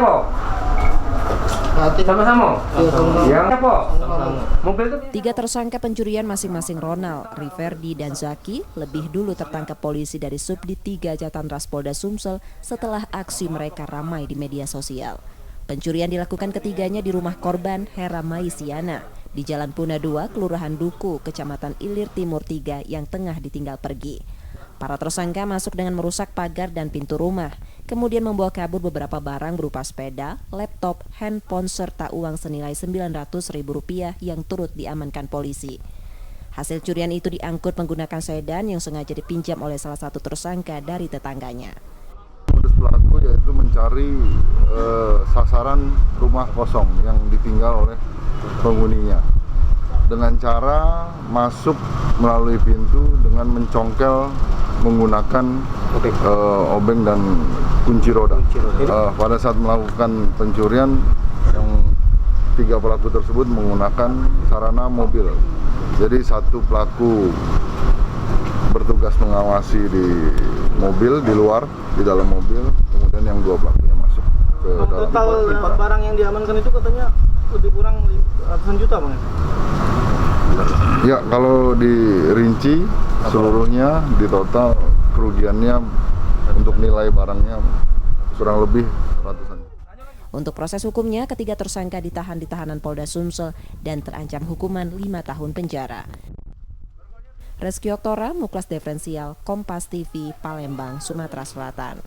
po? Sama-sama? Yang po? Mobil itu? 3 tersangka pencurian masing-masing Ronald, Riverdi, dan Zaki lebih dulu tertangkap polisi dari Subdit 3 Jatantras Polda Sumsel setelah aksi mereka ramai di media sosial. Pencurian dilakukan ketiganya di rumah korban Hera Maisiana di Jalan Puna 2, Kelurahan Duku, Kecamatan Ilir Timur 3 yang tengah ditinggal pergi. Para tersangka masuk dengan merusak pagar dan pintu rumah, kemudian membawa kabur beberapa barang berupa sepeda, laptop, handphone, serta uang senilai Rp900.000 yang turut diamankan polisi. Hasil curian itu diangkut menggunakan sedan yang sengaja dipinjam oleh salah satu tersangka dari tetangganya. Modus pelaku yaitu mencari sasaran rumah kosong yang ditinggal oleh penghuninya dengan cara masuk melalui pintu dengan mencongkel menggunakan obeng dan kunci roda. Pada saat melakukan pencurian, yang 3 pelaku tersebut menggunakan sarana mobil. Jadi satu pelaku bertugas mengawasi di mobil, di luar, di dalam mobil, kemudian yang 2 pelakunya masuk ke dalam. Total barang yang diamankan itu katanya lebih kurang ratusan juta, Bang? Ya, kalau dirinci seluruhnya di total kerugiannya untuk nilai barangnya kurang lebih ratusan. Untuk proses hukumnya, ketiga tersangka ditahan di tahanan Polda Sumsel dan terancam hukuman 5 tahun penjara. Reski Oktora, Muklas Diferensial, Kompas TV, Palembang, Sumatera Selatan.